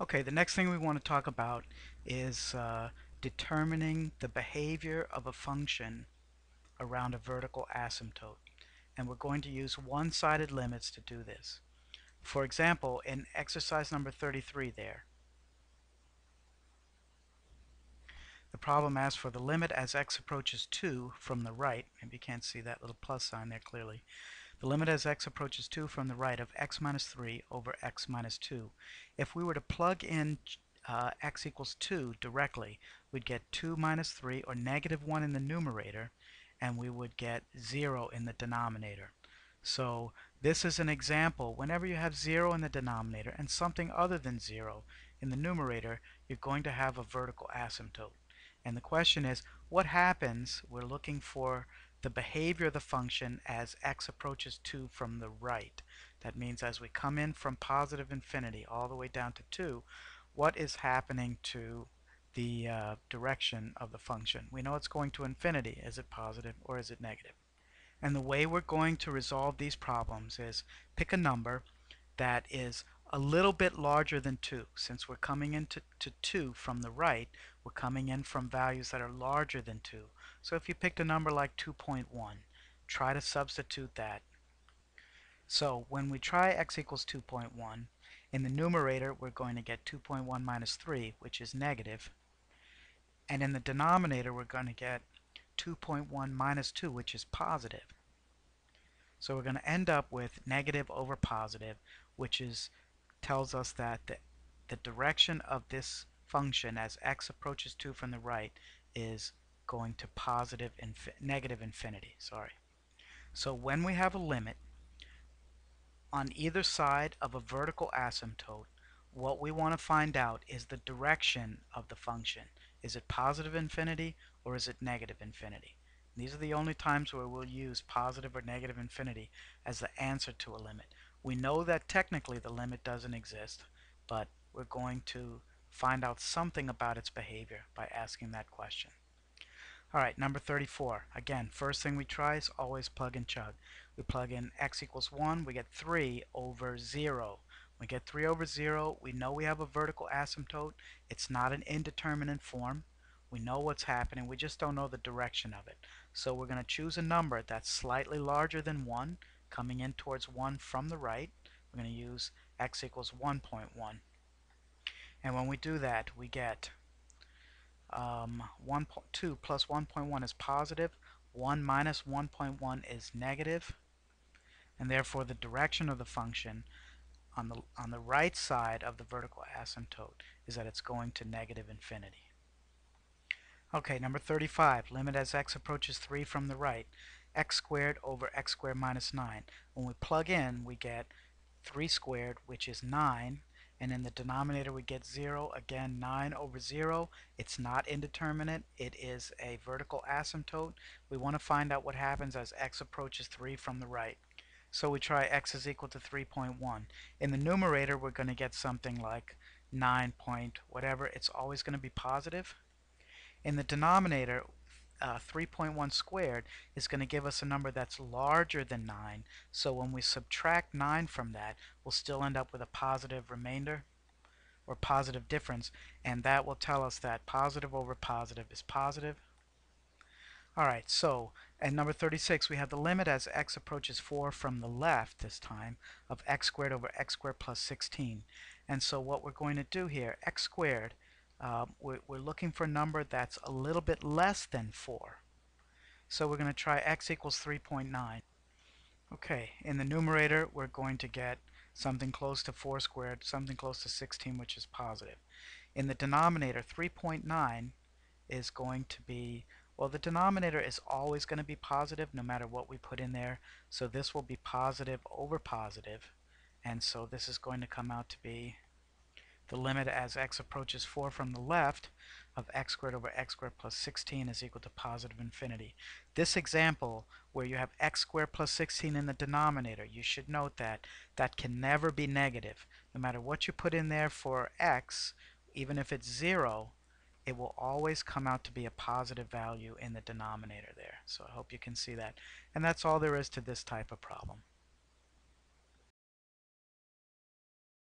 Okay, the next thing we want to talk about is determining the behavior of a function around a vertical asymptote. And we're going to use one-sided limits to do this. For example, in exercise number 33 there, the problem asks for the limit as x approaches 2 from the right. Maybe you can't see that little plus sign there clearly. The limit as x approaches 2 from the right of x minus 3 over x minus 2. If we were to plug in x equals 2 directly, we'd get 2 minus 3, or negative 1 in the numerator, and we would get 0 in the denominator. So this is an example. Whenever you have 0 in the denominator and something other than 0 in the numerator, you're going to have a vertical asymptote. And the question is, what happens? We're looking for the behavior of the function as x approaches 2 from the right. That means as we come in from positive infinity all the way down to 2, what is happening to the direction of the function? We know it's going to infinity. Is it positive or is it negative? And the way we're going to resolve these problems is pick a number that is a little bit larger than 2. Since we're coming into 2 from the right, we're coming in from values that are larger than 2. So if you picked a number like 2.1, try to substitute that. So when we try x equals 2.1, in the numerator we're going to get 2.1 minus 3, which is negative. And in the denominator we're going to get 2.1 minus 2, which is positive. So we're going to end up with negative over positive, which tells us that the direction of this function as x approaches 2 from the right is going to negative infinity. So when we have a limit on either side of a vertical asymptote, what we want to find out is the direction of the function. Is it positive infinity or is it negative infinity? These are the only times where we'll use positive or negative infinity as the answer to a limit. We know that technically the limit doesn't exist, but we're going to find out something about its behavior by asking that question. Alright, number 34. Again, first thing we try is always plug and chug. We plug in x equals 1, we get 3 over 0. We get 3 over 0, we know we have a vertical asymptote. It's not an indeterminate form. We know what's happening, we just don't know the direction of it. So we're going to choose a number that's slightly larger than 1, coming in towards 1 from the right. We're going to use x equals 1.1. And when we do that, we get 2 plus 1.1 is positive, 1 minus 1.1 is negative, and therefore the direction of the function on the right side of the vertical asymptote is that it's going to negative infinity. Okay, number 35, limit as x approaches 3 from the right, x squared over x squared minus 9. When we plug in, we get 3 squared, which is 9, and in the denominator we get 0. Again, 9 over 0. It's not indeterminate. It is a vertical asymptote. We want to find out what happens as x approaches 3 from the right. So we try x is equal to 3.1. In the numerator we're going to get something like 9 point whatever. It's always going to be positive. In the denominator, 3.1 squared is going to give us a number that's larger than 9. So when we subtract 9 from that, we'll still end up with a positive remainder or positive difference, and that will tell us that positive over positive is positive. Alright, so at number 36 we have the limit as x approaches 4 from the left this time of x squared over x squared plus 16. And so what we're going to do here, x squared, we're looking for a number that's a little bit less than 4. So we're going to try x equals 3.9. Okay, in the numerator we're going to get something close to 4 squared, something close to 16, which is positive. In the denominator, 3.9 is going to be, well, the denominator is always going to be positive no matter what we put in there. So this will be positive over positive. And so this is going to come out to be the limit as x approaches 4 from the left of x squared over x squared plus 16 is equal to positive infinity. This example where you have x squared plus 16 in the denominator, you should note that that can never be negative. No matter what you put in there for x, even if it's 0, it will always come out to be a positive value in the denominator there. So I hope you can see that. And that's all there is to this type of problem.